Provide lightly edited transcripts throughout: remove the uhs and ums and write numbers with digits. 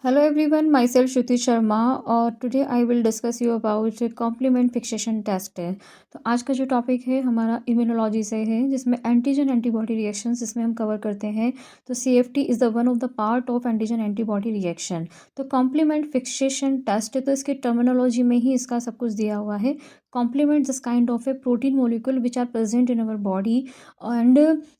Hello everyone, myself Shruti Sharma और today I will discuss you about complement fixation test है। तो आज का जो टॉपिक है हमारा इम्यूनोलॉजी से है, जिसमें एंटीजन एंटीबॉडी रिएक्शंस इसमें हम कवर करते हैं। तो CFT is the one of the part of antigen antibody reaction. तो कॉम्प्लीमेंट फिक्सेशन टेस्ट, तो इसकी टर्मिनोलॉजी में ही इसका सब कुछ दिया हुआ है। Complement this kind of a protein molecule which are present in our body. And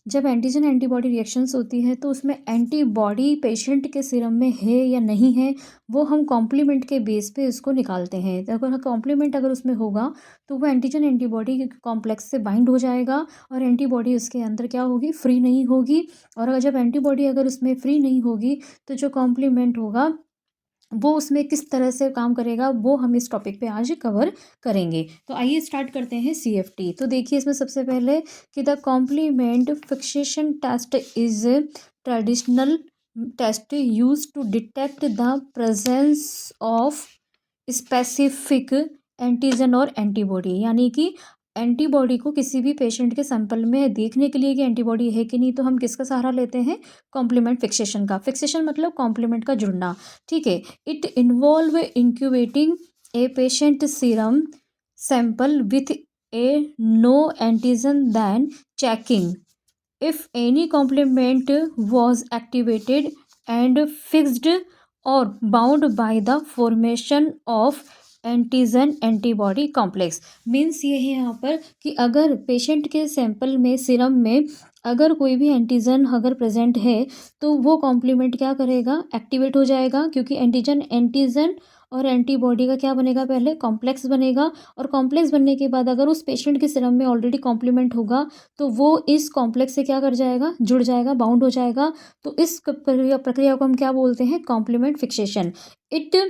जब एंटीजन एंटीबॉडी रिएक्शंस होती है तो उसमें एंटीबॉडी पेशेंट के सीरम में है या नहीं है, वो हम कॉम्प्लीमेंट के बेस पे इसको निकालते हैं। तो अगर कॉम्प्लीमेंट अगर उसमें होगा तो वो एंटीजन एंटीबॉडी कॉम्प्लेक्स से बाइंड हो जाएगा और एंटीबॉडी उसके अंदर क्या होगी, फ्री नहीं होगी। और अगर जब एंटीबॉडी अगर उसमें फ्री नहीं होगी तो जो कॉम्प्लीमेंट होगा वो उसमें किस तरह से काम करेगा, वो हम इस टॉपिक पे आज कवर करेंगे। तो आइए स्टार्ट करते हैं CFT। तो देखिए इसमें सबसे पहले कि the complement fixation test is traditional test use to detect the presence of specific antigen और एंटीबॉडी। यानी कि एंटीबॉडी को किसी भी पेशेंट के सैंपल में देखने के लिए कि एंटीबॉडी है कि नहीं, तो हम किसका सहारा लेते हैं, कॉम्प्लीमेंट फिक्सेशन का। फिक्सेशन मतलब कॉम्प्लीमेंट का जुड़ना, ठीक है। It involve incubating a patient serum sample with a no antigen then checking if any complement was activated and fixed or bound by the formation of antigen antibody complex. Means ये है यहाँ पर कि अगर पेशेंट के sample में serum में अगर कोई भी एंटीजन अगर प्रेजेंट है तो वो कॉम्प्लीमेंट क्या करेगा, एक्टिवेट हो जाएगा। क्योंकि एंटीजन और एंटीबॉडी का क्या बनेगा, पहले कॉम्प्लेक्स बनेगा। और कॉम्प्लेक्स बनने के बाद अगर उस पेशेंट के सीरम में ऑलरेडी कॉम्प्लीमेंट होगा तो वो इस कॉम्प्लेक्स से क्या कर जाएगा, जुड़ जाएगा, बाउंड हो जाएगा। तो इस प्रक्रिया को हम क्या बोलते हैं, complement fixation. It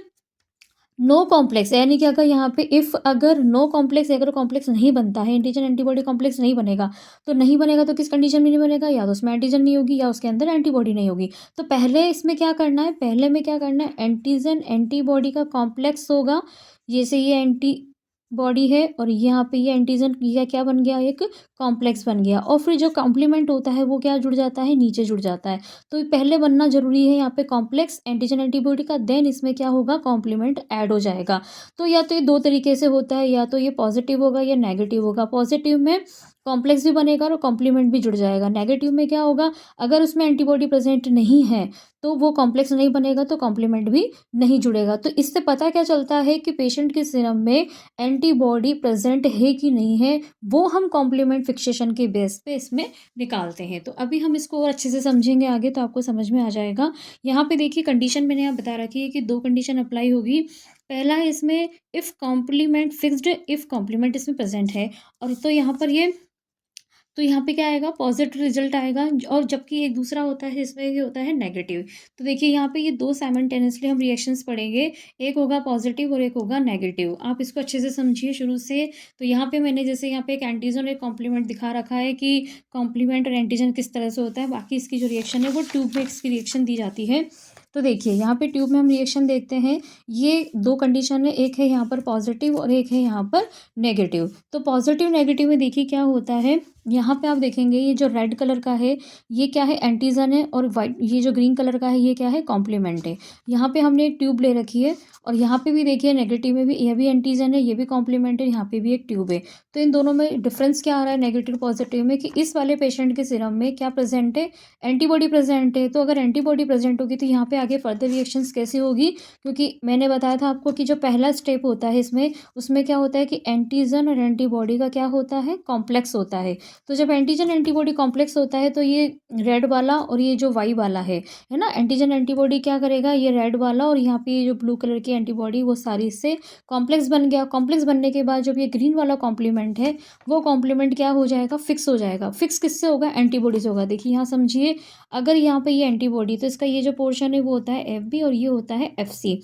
no complex, यानी कि अगर यहाँ पे इफ़ अगर नो कॉम्प्लेक्स, अगर कॉम्प्लेक्स नहीं बनता है, एंटीजन एंटीबॉडी कॉम्प्लेक्स नहीं बनेगा, तो नहीं बनेगा तो किस कंडीशन में नहीं बनेगा, या तो उसमें एंटीजन नहीं होगी या उसके अंदर एंटीबॉडी नहीं होगी। तो पहले इसमें क्या करना है, पहले में क्या करना है, एंटीजन एंटीबॉडी का कॉम्प्लेक्स होगा। जैसे ये एंटी बॉडी है और यहाँ पे ये एंटीजन या क्या बन गया, एक कॉम्प्लेक्स बन गया। और फिर जो कॉम्प्लीमेंट होता है वो क्या जुड़ जाता है, नीचे जुड़ जाता है। तो पहले बनना जरूरी है यहाँ पे कॉम्प्लेक्स एंटीजन एंटीबॉडी का, देन इसमें क्या होगा, कॉम्प्लीमेंट ऐड हो जाएगा। तो या तो ये दो तरीके से होता है, या तो ये पॉजिटिव होगा या नेगेटिव होगा। पॉजिटिव में कॉम्प्लेक्स भी बनेगा और कॉम्प्लीमेंट भी जुड़ जाएगा। नेगेटिव में क्या होगा, अगर उसमें एंटीबॉडी प्रेजेंट नहीं है तो वो कॉम्प्लेक्स नहीं बनेगा तो कॉम्प्लीमेंट भी नहीं जुड़ेगा। तो इससे पता क्या चलता है कि पेशेंट के सीरम में एंटीबॉडी प्रेजेंट है कि नहीं है, वो हम कॉम्प्लीमेंट फिक्सेशन के बेस पे इसमें निकालते हैं। तो अभी हम इसको और अच्छे से समझेंगे आगे, तो आपको समझ में आ जाएगा। यहाँ पे देखिए कंडीशन मैंने यहाँ बता रखी है कि दो कंडीशन अप्लाई होगी। पहला है इसमें if complement fixed, if complement इसमें प्रेजेंट है, और तो यहाँ पर ये, तो यहाँ पे क्या आएगा, पॉजिटिव रिजल्ट आएगा। और जबकि एक दूसरा होता है इसमें ये होता है नेगेटिव। तो देखिए यहाँ पे ये दो साइमल्टेनियसली हम रिएक्शंस पढ़ेंगे, एक होगा पॉजिटिव और एक होगा नेगेटिव। आप इसको अच्छे से समझिए शुरू से। तो यहाँ पे मैंने जैसे यहाँ पे एक एंटीजन और एक कॉम्प्लीमेंट दिखा रखा है कि कॉम्प्लीमेंट और एंटीजन किस तरह से होता है। बाकी इसकी जो रिएक्शन है वो ट्यूब में इसकी रिएक्शन दी जाती है। तो देखिए यहाँ पे ट्यूब में हम रिएक्शन देखते हैं, ये दो कंडीशन है, एक है यहाँ पर पॉजिटिव और एक है यहाँ पर नेगेटिव। तो पॉजिटिव नेगेटिव में देखिए क्या होता है, यहाँ पे आप देखेंगे ये जो रेड कलर का है ये क्या है, एंटीजन है, और वाइट ये जो ग्रीन कलर का है ये क्या है, कॉम्प्लीमेंट है। यहाँ पे हमने एक ट्यूब ले रखी है और यहाँ पे भी देखिए नेगेटिव में भी ये भी एंटीजन है, ये भी कॉम्प्लीमेंट है, यहाँ पे भी एक ट्यूब है। तो इन दोनों में डिफरेंस क्या आ रहा है नेगेटिव पॉजिटिव में, कि इस वाले पेशेंट के सीरम में क्या प्रेजेंट है, एंटीबॉडी प्रेजेंट है। तो अगर एंटीबॉडी प्रेजेंट होगी तो यहाँ पे आगे फर्दर रिएक्शंस कैसे होगी, क्योंकि मैंने बताया था आपको कि जो पहला स्टेप होता है इसमें, उसमें क्या होता है कि एंटीजन और एंटीबॉडी का क्या होता है, कॉम्प्लेक्स होता है। तो जब एंटीजन एंटीबॉडी कॉम्प्लेक्स होता है तो ये रेड वाला और ये जो वाई वाला है ना, एंटीजन एंटीबॉडी क्या करेगा, ये रेड वाला और यहाँ पे ये जो ब्लू कलर की एंटीबॉडी वो सारी इससे कॉम्प्लेक्स बन गया। कॉम्प्लेक्स बनने के बाद जब ये ग्रीन वाला कॉम्प्लीमेंट है वो कॉम्प्लीमेंट क्या हो जाएगा, फिक्स हो जाएगा। फिक्स किससे होगा, एंटीबॉडी से होगा। देखिए यहाँ समझिए, अगर यहाँ पे ये एंटीबॉडी, तो इसका ये जो पोर्शन है वो होता है FB और ये होता है FC।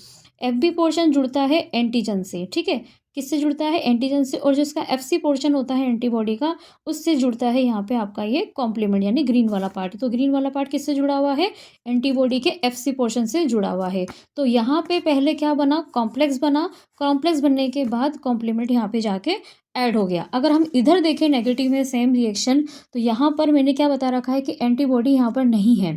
FB पोर्शन जुड़ता है एंटीजन से, ठीक है, किससे जुड़ता है, एंटीजन से। और जो इसका FC पोर्शन होता है एंटीबॉडी का, उससे जुड़ता है यहाँ पे आपका ये कॉम्प्लीमेंट, यानी ग्रीन वाला पार्ट। तो ग्रीन वाला पार्ट किससे जुड़ा हुआ है, एंटीबॉडी के FC पोर्शन से जुड़ा हुआ है। तो यहाँ पे पहले क्या बना, कॉम्प्लेक्स बना। कॉम्प्लेक्स बनने के बाद कॉम्प्लीमेंट यहाँ पे जाके ऐड हो गया। अगर हम इधर देखें नेगेटिव में सेम रिएक्शन, तो यहाँ पर मैंने क्या बता रखा है कि एंटीबॉडी यहाँ पर नहीं है।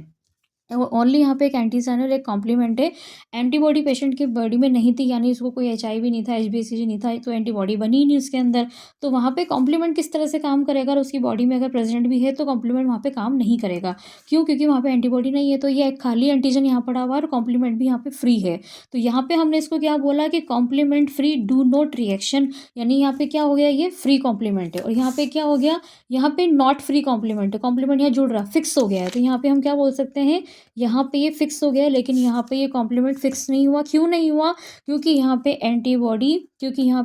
ओनली यहाँ पे एक एंटीसाइन और एक कॉम्प्लीमेंट है। एंटीबॉडी पेशेंट की बॉडी में नहीं थी, यानी उसको कोई एचआईवी नहीं था, एचबीसीजी नहीं था, तो एंटीबॉडी बनी ही नहीं उसके अंदर। तो वहाँ पे कॉम्प्लीमेंट किस तरह से काम करेगा, और उसकी बॉडी में अगर प्रेजेंट भी है तो कॉम्प्लीमेंट वहाँ पे काम नहीं करेगा। क्यों? क्योंकि वहाँ पे एंटीबॉडी नहीं है, तो ये एक खाली एंटीजन यहाँ पड़ा हुआ है और कॉम्प्लीमेंट भी यहाँ पे फ्री है। तो यहाँ पे हमने इसको क्या बोला कि complement free do not reaction, यानी यहाँ पे क्या हो गया, ये फ्री कॉम्प्लीमेंट है। और यहाँ पे क्या हो गया, यहाँ पे नॉट फ्री कॉम्प्लीमेंट है, कॉम्प्लीमेंट यहाँ जुड़ रहा, फिक्स हो गया है। तो यहाँ पे हम क्या बोल सकते हैं, यहाँ पे ये फिक्स हो गया, लेकिन यहाँ पे ये कॉम्प्लीमेंट फिक्स नहीं हुआ। क्यों नहीं हुआ? क्योंकि यहाँ पे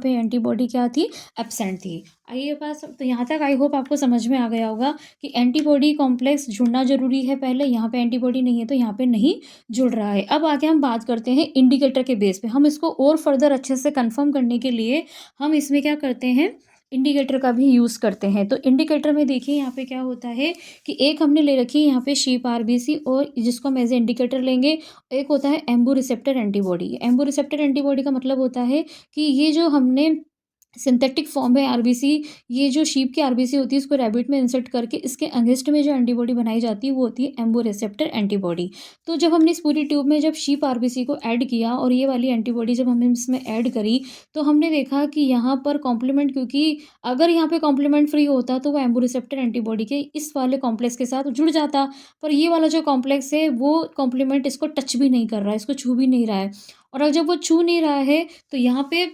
एंटीबॉडी क्या थी, एब्सेंट थी। आइए पास, तो यहाँ तक आई होप आपको समझ में आ गया होगा कि एंटीबॉडी कॉम्प्लेक्स जुड़ना जरूरी है पहले। यहाँ पे एंटीबॉडी नहीं है तो यहाँ पे नहीं जुड़ रहा है। अब आगे हम बात करते हैं इंडिकेटर के बेस पे। हम इसको और फर्दर अच्छे से कंफर्म करने के लिए हम इसमें क्या करते हैं, इंडिकेटर का भी यूज़ करते हैं। तो इंडिकेटर में देखिए यहाँ पे क्या होता है कि एक हमने ले रखी है यहाँ पे शीप आरबीसी, और जिसको हम एज ए इंडिकेटर लेंगे। एक होता है Anbu receptor antibody. Anbu receptor antibody का मतलब होता है कि ये जो हमने सिंथेटिक फॉर्म है आरबीसी, ये जो शीप की आरबीसी होती है इसको रैबिट में इंसर्ट करके इसके अगेंस्ट में जो एंटीबॉडी बनाई जाती है वो होती है एम्बो रिसेप्टर एंटीबॉडी। तो जब हमने इस पूरी ट्यूब में जब शीप आरबीसी को ऐड किया और ये वाली एंटीबॉडी जब हमने इसमें ऐड करी, तो हमने देखा कि यहाँ पर कॉम्प्लीमेंट, क्योंकि अगर यहाँ पे कॉम्प्लीमेंट फ्री होता तो वो एम्बो रिसेप्टर एंटीबॉडी के इस वाले कॉम्प्लेक्स के साथ जुड़ जाता। पर ये वाला जो कॉम्प्लेक्स है वो कॉम्प्लीमेंट इसको टच भी नहीं कर रहा है, इसको छू भी नहीं रहा है। और अब जब वो छू नहीं रहा है तो यहाँ पे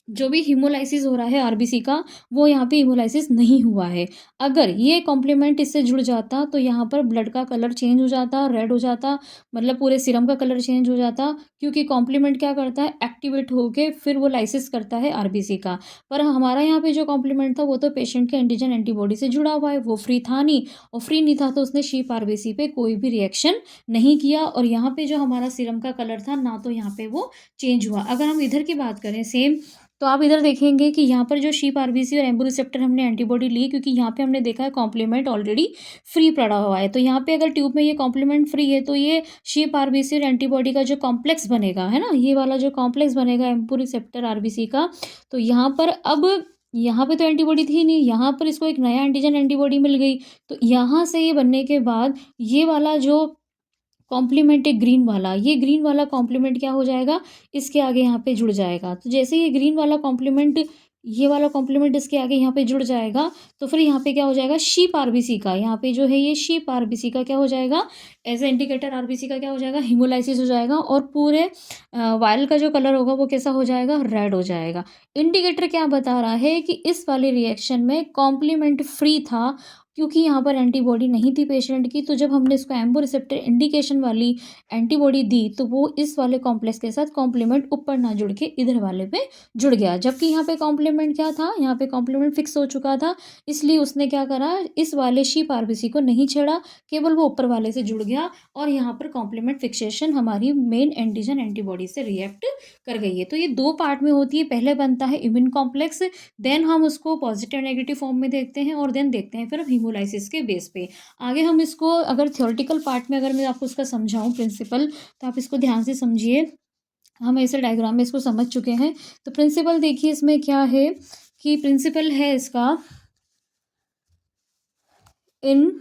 जो भी हीमोलाइसिस हो रहा है आरबीसी का, वो यहाँ पे हीमोलाइसिस नहीं हुआ है। अगर ये कॉम्प्लीमेंट इससे जुड़ जाता तो यहाँ पर ब्लड का कलर चेंज हो जाता, रेड हो जाता, मतलब पूरे सीरम का कलर चेंज हो जाता। क्योंकि कॉम्प्लीमेंट क्या करता है, एक्टिवेट होके फिर वो लाइसिस करता है आरबीसी का। पर हमारा यहाँ पे जो कॉम्प्लीमेंट था वो तो पेशेंट के एंटीजन एंटीबॉडी से जुड़ा हुआ है, वो फ्री था नहीं। और फ्री नहीं था तो उसने शीप आरबीसी पे कोई भी रिएक्शन नहीं किया, और यहाँ पे जो हमारा सीरम का कलर था ना, तो यहाँ पे वो चेंज हुआ। अगर हम इधर की बात करें सेम, तो आप इधर देखेंगे कि यहाँ पर जो शीप आरबीसी और एम्बू रिसेप्टर हमने एंटीबॉडी ली, क्योंकि यहाँ पे हमने देखा है कॉम्प्लीमेंट ऑलरेडी फ्री पड़ा हुआ है। तो यहाँ पे अगर ट्यूब में ये कॉम्प्लीमेंट फ्री है तो ये शीप आरबीसी और एंटीबॉडी का जो कॉम्प्लेक्स बनेगा, है ना, ये वाला जो कॉम्प्लेक्स बनेगा एम्बू रिसेप्टर आरबीसी का, तो यहाँ पर अब यहाँ पे तो एंटीबॉडी थी नहीं, यहाँ पर इसको एक नया एंटीजन एंटीबॉडी मिल गई। तो यहाँ से ये बनने के बाद ये वाला जो कॉम्प्लीमेंट है ग्रीन वाला, ये ग्रीन वाला कॉम्प्लीमेंट क्या हो जाएगा, इसके आगे यहाँ पे जुड़ जाएगा। तो जैसे ये ग्रीन वाला कॉम्प्लीमेंट, ये वाला कॉम्प्लीमेंट इसके आगे यहाँ पे जुड़ जाएगा, तो फिर यहाँ पे क्या हो जाएगा, शीप आरबीसी का, यहाँ पे जो है ये शीप आरबीसी का क्या हो जाएगा, एज ए इंडिकेटर आरबीसी का क्या हो जाएगा, हिमोलाइसिस हो जाएगा। और पूरे वायल का जो कलर होगा वो कैसा हो जाएगा, रेड हो जाएगा। इंडिकेटर क्या बता रहा है कि इस वाले रिएक्शन में कॉम्प्लीमेंट फ्री था, क्योंकि यहाँ पर एंटीबॉडी नहीं थी पेशेंट की। तो जब हमने इसको एम्बो रिसेप्टर इंडिकेशन वाली एंटीबॉडी दी तो वो इस वाले कॉम्प्लेक्स के साथ कॉम्प्लीमेंट ऊपर ना जुड़ के इधर वाले पे जुड़ गया। जबकि यहाँ पे कॉम्प्लीमेंट क्या था, यहाँ पे कॉम्प्लीमेंट फिक्स हो चुका था, इसलिए उसने क्या करा, इस वाले शीप आरबीसी को नहीं छेड़ा, केवल वो ऊपर वाले से जुड़ गया। और यहाँ पर कॉम्प्लीमेंट फिक्सेशन हमारी मेन एंटीजन एंटीबॉडी से रिएक्ट कर गई है। तो ये दो पार्ट में होती है, पहले बनता है इम्यून कॉम्प्लेक्स, देन हम उसको पॉजिटिव नेगेटिव फॉर्म में देखते हैं, और देन देखते हैं फिर हीमोलाइसिस के बेस पे। आगे हम इसको अगर थ्योरेटिकल पार्ट में अगर मैं आपको उसका समझाऊं प्रिंसिपल, तो आप इसको ध्यान से समझिए। हम ऐसे डायग्राम में इसको समझ चुके हैं। तो प्रिंसिपल देखिए इसमें क्या है कि प्रिंसिपल है इसका, इन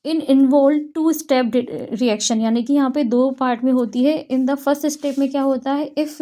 इन्वॉल्व टू स्टेप रिएक्शन, यानी कि यहाँ पे दो पार्ट में होती है। इन द फर्स्ट स्टेप में क्या होता है, if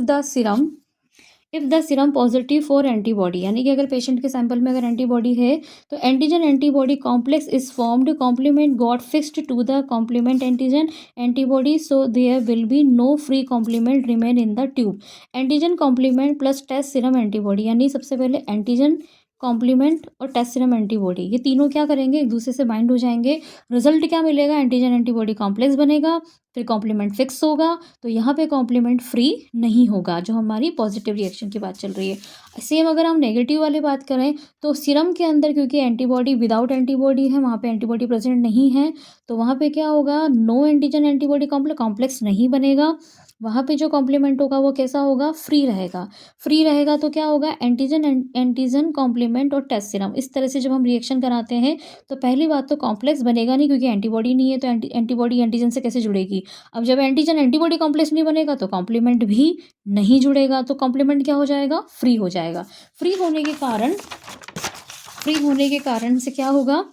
the serum positive for antibody, यानी कि अगर पेशेंट के सैंपल में अगर एंटीबॉडी है तो antigen antibody complex is formed, complement got fixed to the complement antigen antibody, so there will be no free complement remain in the tube. Antigen complement plus test serum antibody, यानी सबसे पहले antigen complement और test serum antibody, ये तीनों क्या करेंगे, एक दूसरे से बाइंड हो जाएंगे। रिजल्ट क्या मिलेगा, एंटीजन एंटीबॉडी कॉम्प्लेक्स बनेगा, फिर कॉम्प्लीमेंट फिक्स होगा। तो यहाँ पे कॉम्प्लीमेंट फ्री नहीं होगा, जो हमारी पॉजिटिव रिएक्शन की बात चल रही है। सेम अगर हम नेगेटिव वाली बात करें तो सीरम के अंदर क्योंकि एंटीबॉडी विदाउट एंटीबॉडी है, वहाँ पे एंटीबॉडी प्रेजेंट नहीं है, तो वहाँ पे क्या होगा, नो एंटीजन एंटीबॉडी कॉम्प्लेक्स नहीं बनेगा। वहाँ पे जो कॉम्प्लीमेंट होगा वो कैसा होगा, फ्री रहेगा। फ्री रहेगा तो क्या होगा, एंटीजन कॉम्प्लीमेंट और टेस्ट सीरम, इस तरह से जब हम रिएक्शन कराते हैं तो पहली बात तो कॉम्प्लेक्स बनेगा नहीं, क्योंकि एंटीबॉडी नहीं है, तो एंटीबॉडी एंटीजन से कैसे जुड़ेगी। अब जब एंटीजन एंटीबॉडी कॉम्प्लेक्स नहीं बनेगा तो कॉम्प्लीमेंट भी नहीं जुड़ेगा, तो कॉम्प्लीमेंट क्या हो जाएगा, फ्री हो जाएगा। फ्री होने के कारण से क्या होगा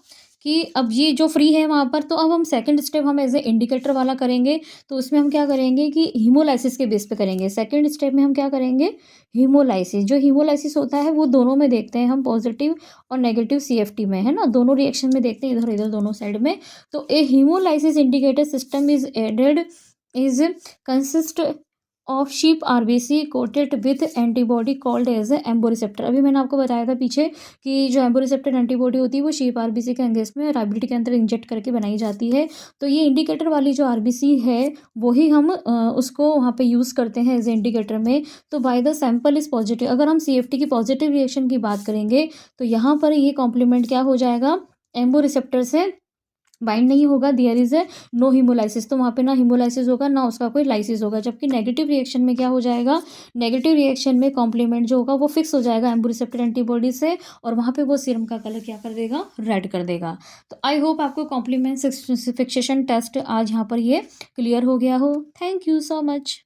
कि अब ये जो फ्री है वहाँ पर, तो अब हम सेकंड स्टेप हम एज़ ए इंडिकेटर वाला करेंगे। तो उसमें हम क्या करेंगे कि हीमोलाइसिस के बेस पे करेंगे। सेकंड स्टेप में हम क्या करेंगे, हीमोलाइसिस। जो हीमोलाइसिस होता है वो दोनों में देखते हैं हम, पॉजिटिव और नेगेटिव सीएफटी में, है ना? दोनों रिएक्शन में देखते हैं, इधर-इधर दोनों साइड में। तो a haemolysis indicator system is consist of sheep RBC coated with antibody called as ambo receptor. अभी मैंने आपको बताया था पीछे कि जो एम्बो रिसेप्टर एंटीबॉडी होती है वो शीप आरबीसी के अगेंस्ट में राइबिलिटी के अंदर इंजेक्ट करके बनाई जाती है। तो ये इंडिकेटर वाली जो आरबीसी है वही हम उसको वहाँ पे यूज़ करते हैं एज इंडिकेटर में। तो by the sample is positive, अगर हम सीएफटी की पॉजिटिव रिएक्शन की बात करेंगे तो यहाँ पर ये कॉम्प्लीमेंट क्या हो जाएगा, एम्बो रिसेप्टर से बाइंड नहीं होगा, there is a no haemolysis. तो वहाँ पे ना हीमोलाइसिस होगा ना उसका कोई लाइसिस होगा। जबकि नेगेटिव रिएक्शन में क्या हो जाएगा, नेगेटिव रिएक्शन में कॉम्प्लीमेंट जो होगा वो फिक्स हो जाएगा एम्बो रिसेप्टर एंटीबॉडी से, और वहाँ पे वो सीरम का कलर क्या कर देगा, रेड कर देगा। तो आई होप आपको कॉम्प्लीमेंट फिक्सेशन टेस्ट आज यहाँ पर ये क्लियर हो गया हो। Thank you so much.